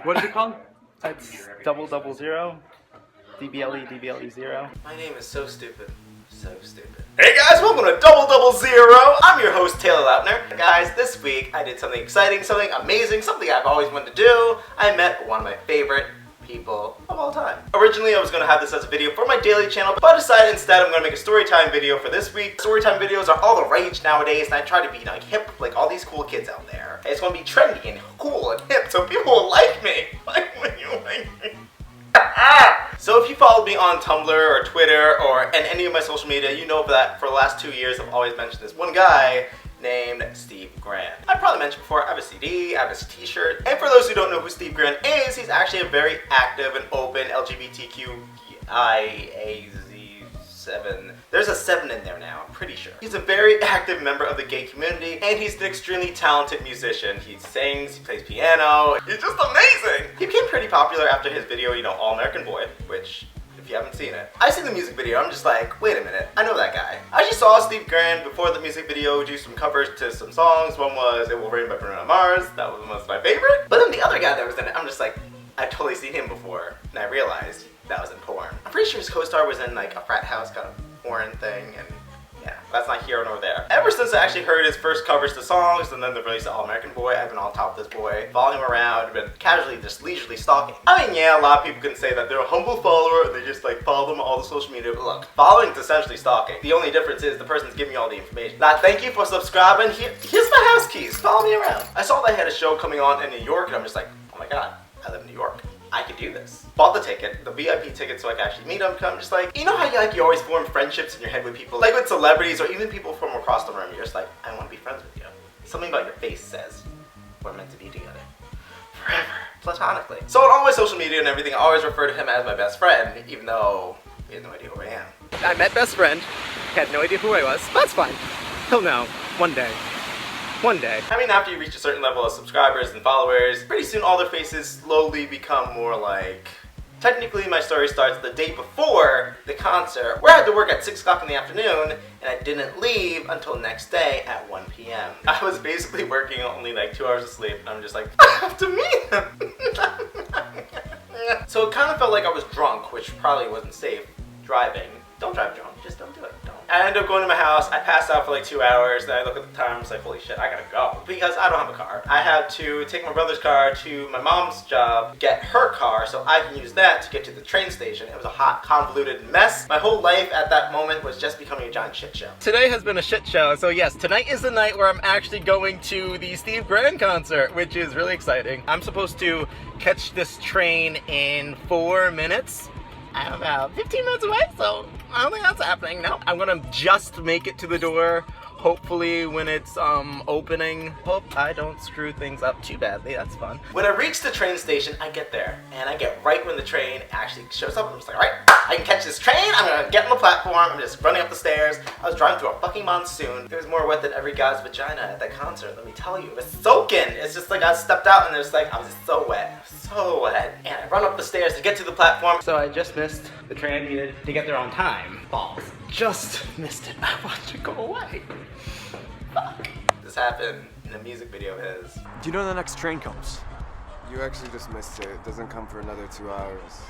What is it called? It's dbleDBLEzero. dbleDBLEzero. My name is so stupid. So stupid. Hey guys, welcome to dbleDBLEzero. I'm your host, Taylor Lautner. Guys, this week I did something exciting, something amazing, something I've always wanted to do. I met one of my favorite people of all time. Originally, I was going to have this as a video for my daily channel, but I decided instead I'm going to make a story time video for this week. Story time videos are all the rage nowadays, and I try to be like hip like all these cool kids out there. It's going to be trendy and cool and hip, so people will like me. Like when you like me. So if you followed me on Tumblr or Twitter and any of my social media, you know that for the last 2 years I've always mentioned this one guy named Steve Grant. I've probably mentioned before, I have a CD, I have his t-shirt, and for those who don't know who Steve Grant is, he's actually a very active and open LGBTQIA7. There's a 7 in there now, I'm pretty sure. He's a very active member of the gay community, and he's an extremely talented musician. He sings, he plays piano, he's just amazing! He became pretty popular after his video, All American Boy, which, if you haven't seen it. I seen the music video, I'm just like, wait a minute, I know that guy. I just saw Steve Grant before the music video do some covers to some songs. One was It Will Rain by Bruno Mars, that was one of my favorite. But then the other guy that was in it, I'm just like, I've totally seen him before, and I realized that was in porn. I'm pretty sure his co-star was in like a frat house kind of porn thing, and yeah, that's not here nor there. Ever since I actually heard his first covers to songs and then the release of All American Boy, I've been on top of this boy, following him around, been casually, just leisurely stalking. I mean, yeah, a lot of people can say that they're a humble follower and they just like follow them on all the social media, but look, following is essentially stalking. The only difference is the person's giving you all the information. Now, thank you for subscribing. Here's my house keys. Follow me around. I saw they had a show coming on in New York and I'm just like, oh my god, I live in New York. I could do this. Bought the ticket, the VIP ticket, so I could actually meet them. I'm just like, you know how you always form friendships in your head with people, like with celebrities or even people from across the room. You're just like, I want to be friends with you. Something about your face says we're meant to be together forever, platonically. So on all my social media and everything, I always refer to him as my best friend, even though he has no idea who I am. I met best friend, had no idea who I was. That's fine. He'll know. One day. One day. I mean, after you reach a certain level of subscribers and followers, pretty soon all their faces slowly become more like... Technically, my story starts the day before the concert, where I had to work at 6 o'clock in the afternoon, and I didn't leave until next day at 1 p.m. I was basically working only like 2 hours of sleep, and I'm just like, I have to meet him! So it kind of felt like I was drunk, which probably wasn't safe, driving. Don't drive drunk, just don't do it, don't. I ended up going to my house, I passed out for like 2 hours, then I look at the time, I was like, holy shit, I gotta go. Because I don't have a car. I had to take my brother's car to my mom's job, get her car, so I can use that to get to the train station. It was a hot, convoluted mess. My whole life at that moment was just becoming a giant shit show. Today has been a shit show, so yes, tonight is the night where I'm actually going to the Steve Grant concert, which is really exciting. I'm supposed to catch this train in 4 minutes. I'm about 15 minutes away, so I don't think that's happening, no. I'm gonna just make it to the door, hopefully when it's opening. Hope I don't screw things up too badly, that's fun. When I reach the train station, I get there, and I get right when the train actually shows up. I'm just like, alright, I can catch this train, I'm gonna get on the platform, I'm just running up the stairs. I was driving through a fucking monsoon. It was more wet than every guy's vagina at that concert, let me tell you. It was soaking. It's just like I stepped out and it was like, I was just so wet. So wet. And I run up the stairs to get to the platform. So I just missed the train I needed to get there on time. Balls. Just missed it. I want to go away. Fuck. This happened in a music video of his. Do you know when the next train comes? You actually just missed it. It doesn't come for another 2 hours.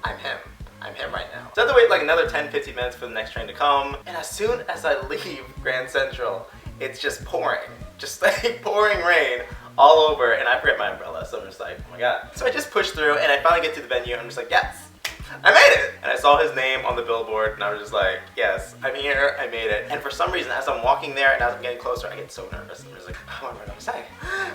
I'm him. I'm him right now. So I have to wait like another 10-15 minutes for the next train to come. And as soon as I leave Grand Central, it's just pouring. Just like pouring rain all over, and I forget my umbrella, so I'm just like, oh my god. So I just pushed through, and I finally get to the venue, and I'm just like, yes, I made it! And I saw his name on the billboard, and I was just like, yes, I'm here, I made it. And for some reason, as I'm walking there, and as I'm getting closer, I get so nervous. I'm just like, what am I gonna say?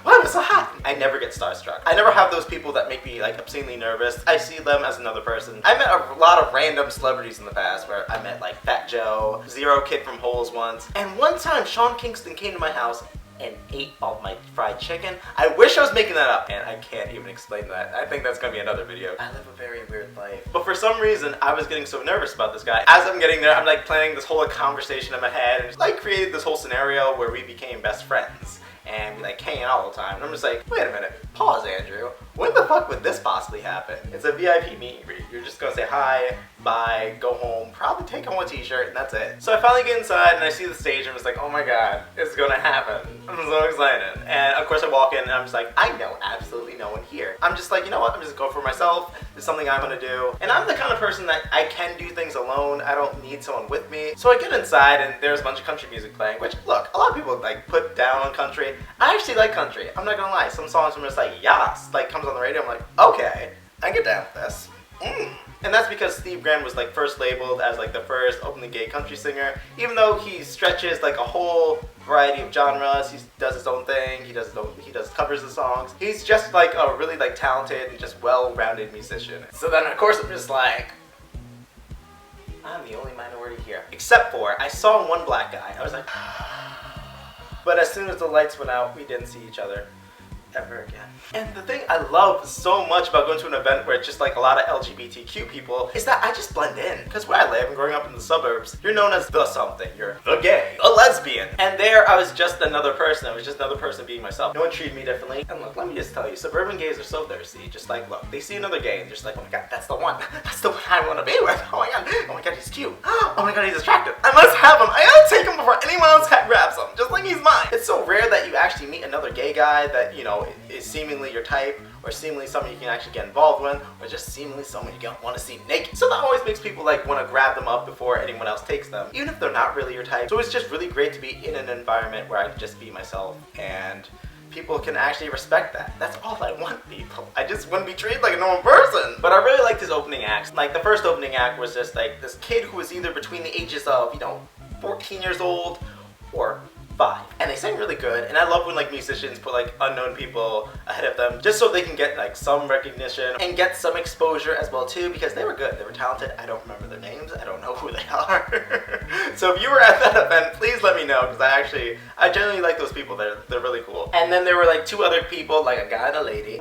Why am I so hot? I never get starstruck. I never have those people that make me like obscenely nervous. I see them as another person. I met a lot of random celebrities in the past, where I met like Fat Joe, Zero Kid from Holes once, and one time Sean Kingston came to my house and ate all my fried chicken. I wish I was making that up, and I can't even explain that. I think that's gonna be another video. I live a very weird life. But for some reason, I was getting so nervous about this guy. As I'm getting there, I'm like planning this whole conversation in my head, and just like created this whole scenario where we became best friends. And we like hanging out all the time. And I'm just like, wait a minute, pause, Andrew. when the fuck would this possibly happen? It's a VIP meet and greet. You're just gonna say hi, bye, go home, probably take home a t-shirt, and that's it. So I finally get inside and I see the stage and I was like, oh my god, it's gonna happen. I'm so excited. And of course I walk in and I'm just like, I know absolutely no one here. I'm just like, you know what, I'm just going for myself. It's something I'm gonna do. And I'm the kind of person that I can do things alone. I don't need someone with me. So I get inside and there's a bunch of country music playing, which look, a lot of people like put down on country. I actually like country. I'm not gonna lie. Some songs I'm just like, yas, like comes on the radio. I'm like, okay, I get down with this. And that's because Steve Grant was like first labeled as like the first openly gay country singer. Even though he stretches like a whole variety of genres, he does his own thing, he does covers of songs. He's just like a really like talented and just well-rounded musician. So then of course I'm just like, I'm the only minority here. Except for, I saw one black guy. I was like, but as soon as the lights went out, we didn't see each other ever again. And the thing I love so much about going to an event where it's just like a lot of LGBTQ people is that I just blend in. Because where I live and growing up in the suburbs, you're known as the something. You're the gay, a lesbian. And there I was just another person. I was just another person being myself. No one treated me differently. And look, let me just tell you, suburban gays are so thirsty. Just like, look, they see another gay and they're just like, oh my god, that's the one. That's the one I want to be with. Oh my god, he's cute. Oh my god, he's attractive. I must have him. I gotta take him before anyone else grabs him. Just like he's mine. It's so rare that you actually meet another gay guy that, you know, is seemingly your type, or seemingly someone you can actually get involved with, or just seemingly someone you don't want to see naked. So that always makes people like want to grab them up before anyone else takes them, even if they're not really your type. So it's just really great to be in an environment where I can just be myself and people can actually respect that. That's all I want, people. I just want to be treated like a normal person. But I really liked his opening acts. Like the first opening act was just like this kid who was either between the ages of, you know, 14 years old or 5. And they sang really good, and I love when like musicians put like unknown people ahead of them just so they can get like some recognition and get some exposure as well too, because they were good, they were talented. I don't remember their names, I don't know who they are. So if you were at that event, please let me know, because I genuinely like those people. They're really cool. And then there were like 2 other people, like a guy and a lady.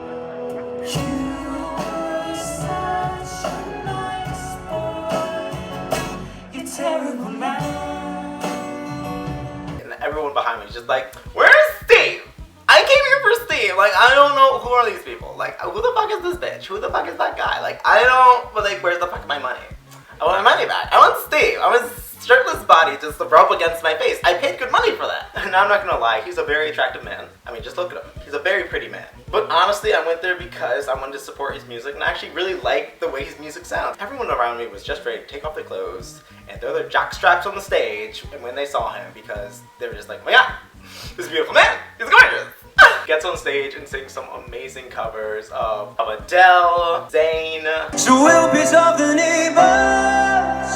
Everyone behind me just like, where's Steve? I came here for Steve. Like, I don't know, who are these people? Like, who the fuck is this bitch? Who the fuck is that guy? Like, I don't, but like, where's the fuck my money? I want my money back. I want Steve. I want his shirtless body just to rub against my face. I paid good money for that. And I'm not gonna lie, he's a very attractive man. I mean, just look at him. He's a very pretty man. But honestly, I went there because I wanted to support his music, and I actually really like the way his music sounds. Everyone around me was just ready to take off their clothes and throw their jock straps on the stage and when they saw him, because they were just like, oh my god, this beautiful man, he's gorgeous. Gets on stage and sings some amazing covers of Adele, Zayn. So we'll be of the neighbors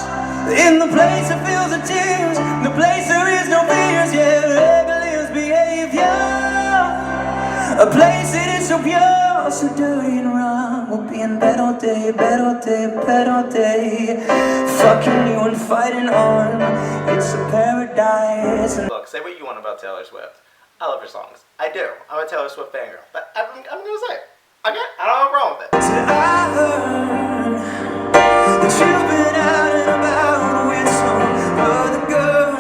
in the place that feels the tears, the place there is no fears, yeah, regular behavior. A place that is so pure, so dirty and wrong. We'll be in bed all day, bed all day, bed all day. Fucking you and fighting on. It's a paradise. Look, say what you want about Taylor Swift. I love her songs. I do. I'm a Taylor Swift fangirl. But I'm gonna say it. Okay? I don't have a problem with it. I heard that you've been out and about with some other girl.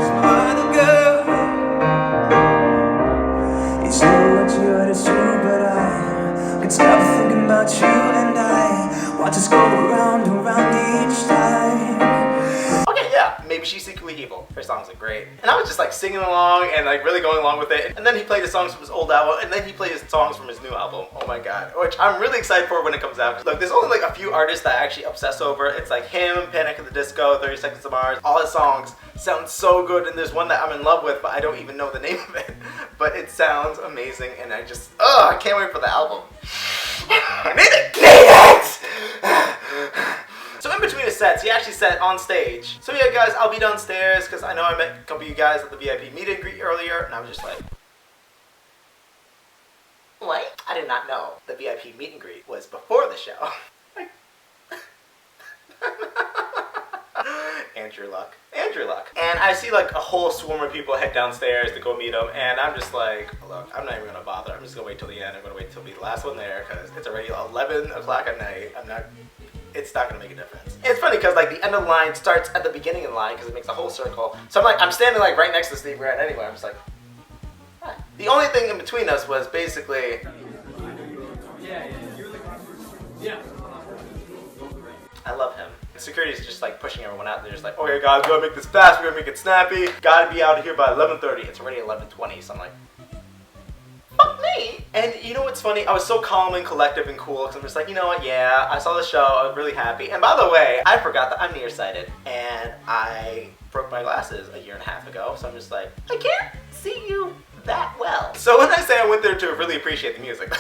Some other girl. It's true what you heard is true, but I can't stop thinking about you, and I watch us go around and around each time. Okay, yeah, maybe she's secretly evil. Her songs are great. And I was just like singing along and like really going along with it. And then he played the songs from his old album, and then he played his songs from his new album. Oh my god. Which I'm really excited for when it comes out. Look, there's only like a few artists that I actually obsess over. It's like him, Panic at the Disco, 30 Seconds to Mars. All his songs sound so good, and there's one that I'm in love with, but I don't even know the name of it. But it sounds amazing, and I just, I can't wait for the album. I need it! So in between his sets, he actually said on stage. So yeah guys, I'll be downstairs because I know I met a couple of you guys at the VIP meet and greet earlier, and I was just like, what? I did not know the VIP meet and greet was before the show. Andrew Luck. Andrew Luck. And I see like a whole swarm of people head downstairs to go meet him, and I'm just like, look, I'm not even gonna bother. I'm just gonna wait till the end. I'm gonna wait till be the last one there because it's already 11 o'clock at night. It's not gonna make a difference. It's funny because like the end of the line starts at the beginning of the line because it makes a whole circle. So I'm standing like right next to Steve Grant anyway. I'm just like, hi. The only thing in between us was basically I love him. Security is just like pushing everyone out. They're just like, okay guys, we gotta make this fast, we gotta make it snappy. Gotta be out of here by 11:30. It's already 11:20, so I'm like, fuck me. And you know what's funny? I was so calm and collective and cool because I'm just like, you know what, yeah, I saw the show, I was really happy. And by the way, I forgot that I'm nearsighted and I broke my glasses a year and a half ago, so I'm just like, I can't see you that well. So when I say I went there to really appreciate the music,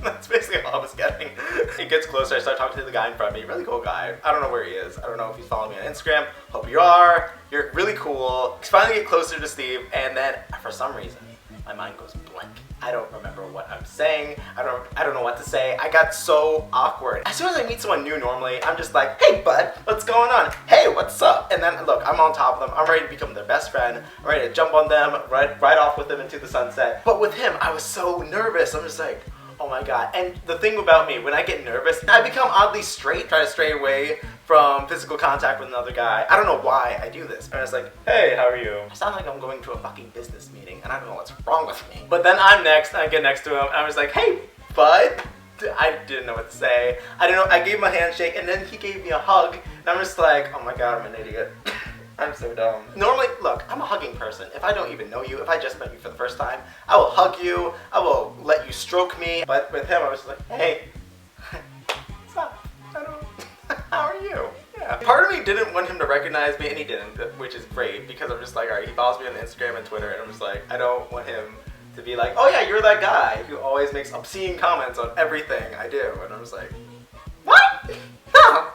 that's basically all I was getting. It gets closer, I start talking to the guy in front of me, really cool guy. I don't know where he is. I don't know if he's following me on Instagram. Hope you are. You're really cool. Finally get closer to Steve, and then for some reason, my mind goes blank. I don't remember what I'm saying. I don't know what to say. I got so awkward. As soon as I meet someone new normally, I'm just like, hey bud, what's going on? Hey, what's up? And then look, I'm on top of them. I'm ready to become their best friend. I'm ready to jump on them, right off with them into the sunset. But with him, I was so nervous. I'm just like, oh my god. And the thing about me, when I get nervous, I become oddly straight, try to stray away from physical contact with another guy. I don't know why I do this. And I was like, hey, how are you? I sound like I'm going to a fucking business meeting and I don't know what's wrong with me. But then I'm next, and I get next to him, and I was like, hey, bud. I didn't know what to say. I didn't know, I gave him a handshake, and then he gave me a hug, and I'm just like, oh my god, I'm an idiot. I'm so dumb. Normally, look, I'm a hugging person. If I don't even know you, if I just met you for the first time, I will hug you, I will let you stroke me. But with him, I was just like, hey, what's up? I don't, how are you? Yeah. Part of me didn't want him to recognize me, and he didn't, which is great, because I'm just like, alright, he follows me on Instagram and Twitter, and I'm just like, I don't want him to be like, oh yeah, you're that guy who always makes obscene comments on everything I do. And I'm just like, what? No.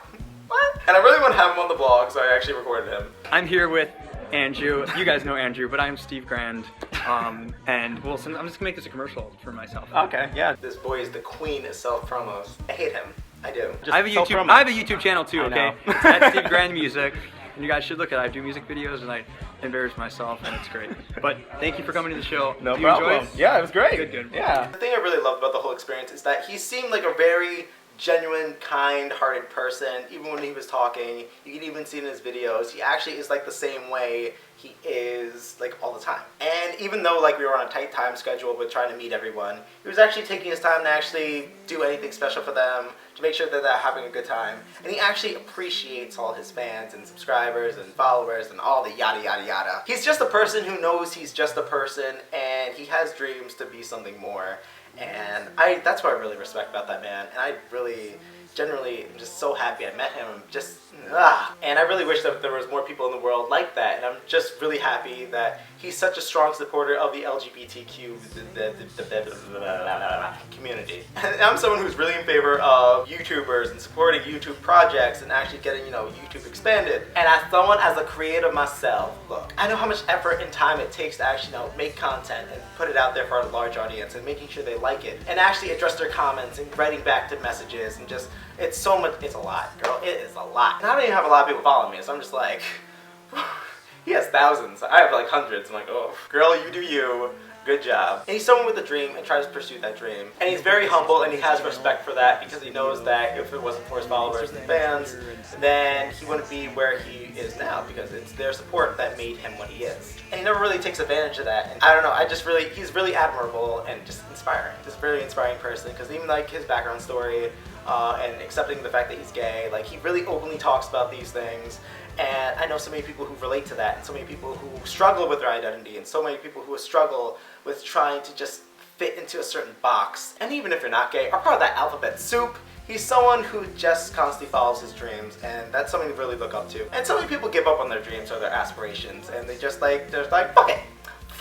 What? And I really want to have him on the vlog, so I actually recorded him. I'm here with Andrew. You guys know Andrew, but I'm Steve Grand. And well, I'm just gonna make this a commercial for myself. Okay, yeah. This boy is the queen of self-promos. I hate him. I do. I have a YouTube channel too, okay? It's at Steve Grand Music. And you guys should look at it. I do music videos and I embarrass myself and it's great. But thank you for coming to the show. No Did you problem. enjoy it? Yeah, it was great. Good. Yeah. The thing I really loved about the whole experience is that he seemed like a very genuine, kind-hearted person. Even when he was talking, you can even see in his videos, he actually is like the same way he is like all the time. And even though like we were on a tight time schedule with trying to meet everyone, he was actually taking his time to actually do anything special for them, to make sure that they're having a good time. And he actually appreciates all his fans and subscribers and followers and all the yada yada yada. He's just a person who knows he's just a person, and he has dreams to be something more. And that's what I really respect about that man. And I really, generally, am just so happy I met him. And I really wish that there was more people in the world like that. And I'm just really happy that he's such a strong supporter of the LGBTQ community. And I'm someone who's really in favor of YouTubers and supporting YouTube projects and actually getting, YouTube expanded. And as someone as a creator myself, look, I know how much effort and time it takes to actually, make content and put it out there for a large audience and making sure they like it and actually address their comments and writing back to messages and just, it's so much, it's a lot, girl, it is a lot. And I don't even have a lot of people following me, so I'm just like, he has thousands, I have like hundreds. I'm like, oh, girl, you do you. Good job. And he's someone with a dream and tries to pursue that dream. And he's very humble and he has respect for that because he knows that if it wasn't for his followers and fans, then he wouldn't be where he is now because it's their support that made him what he is. And he never really takes advantage of that. And I don't know, he's really admirable and just inspiring. Just a very inspiring person because even like his background story and accepting the fact that he's gay, like he really openly talks about these things. And I know so many people who relate to that, and so many people who struggle with their identity, and so many people who struggle with trying to just fit into a certain box. And even if you're not gay, are part of that alphabet soup. He's someone who just constantly follows his dreams, and that's something to really look up to. And so many people give up on their dreams or their aspirations, and they're like, fuck it,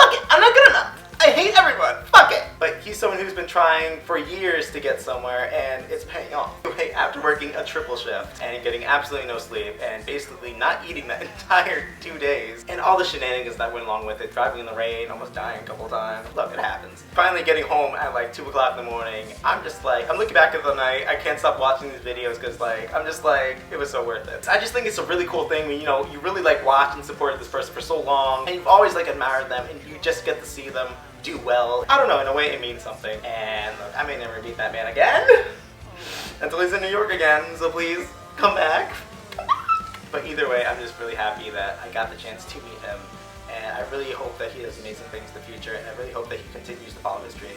I'm not good enough. I hate everyone, fuck it. But he's someone who's been trying for years to get somewhere and it's paying off. After working a triple shift and getting absolutely no sleep and basically not eating that entire 2 days and all the shenanigans that went along with it, driving in the rain, almost dying a couple times, look, it happens. Finally getting home at like 2 o'clock in the morning, I'm just like, I'm looking back at the night, I can't stop watching these videos because I'm just like, it was so worth it. I just think it's a really cool thing when, you really like watch and support this person for so long and you've always like admired them and you just get to see them do well. I don't know, in a way it means something. And look, I may never meet that man again until he's in New York again, so please come back. But either way, I'm just really happy that I got the chance to meet him, and I really hope that he does amazing things in the future, and I really hope that he continues to follow his dream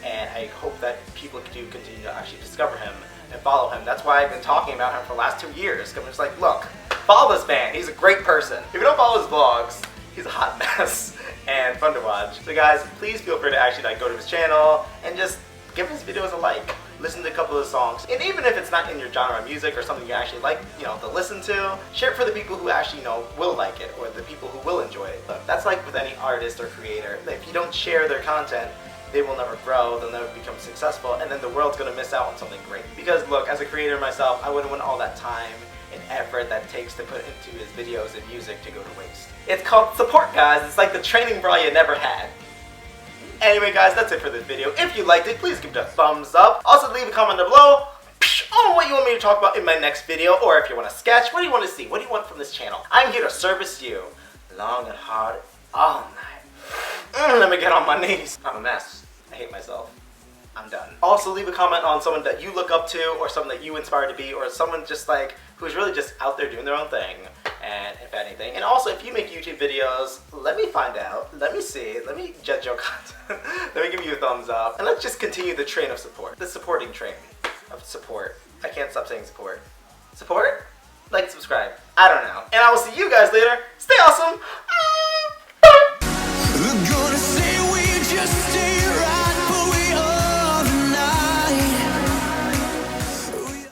and I hope that people do continue to actually discover him and follow him. That's why I've been talking about him for the last 2 years. I'm just like, look, follow this man. He's a great person. If you don't follow his vlogs, he's a hot mess and fun to watch. So guys, please feel free to actually like go to his channel and just give his videos a like. Listen to a couple of his songs. And even if it's not in your genre of music or something you actually like, to listen to, share it for the people who actually, will like it, or the people who will enjoy it. Look, that's like with any artist or creator. If you don't share their content, they will never grow, they'll never become successful, and then the world's gonna miss out on something great. Because look, as a creator myself, I wouldn't want all that time and effort that takes to put into his videos and music to go to waste. It's called support, guys. It's like the training bra you never had. Anyway guys, that's it for this video. If you liked it, please give it a thumbs up. Also leave a comment down below on what you want me to talk about in my next video, or if you want to sketch, what do you want to see? What do you want from this channel? I'm here to service you, long and hard, all night. Let me get on my knees. I'm a mess. I hate myself. I'm done. Also leave a comment on someone that you look up to, or someone that you inspire to be, or someone just like who's really just out there doing their own thing, and if anything. And also, if you make YouTube videos, let me find out, let me see, let me judge your content, let me give you a thumbs up, and let's just continue the train of support, the supporting train of support. I can't stop saying support. Support? Like and subscribe. I don't know. And I will see you guys later. Stay awesome.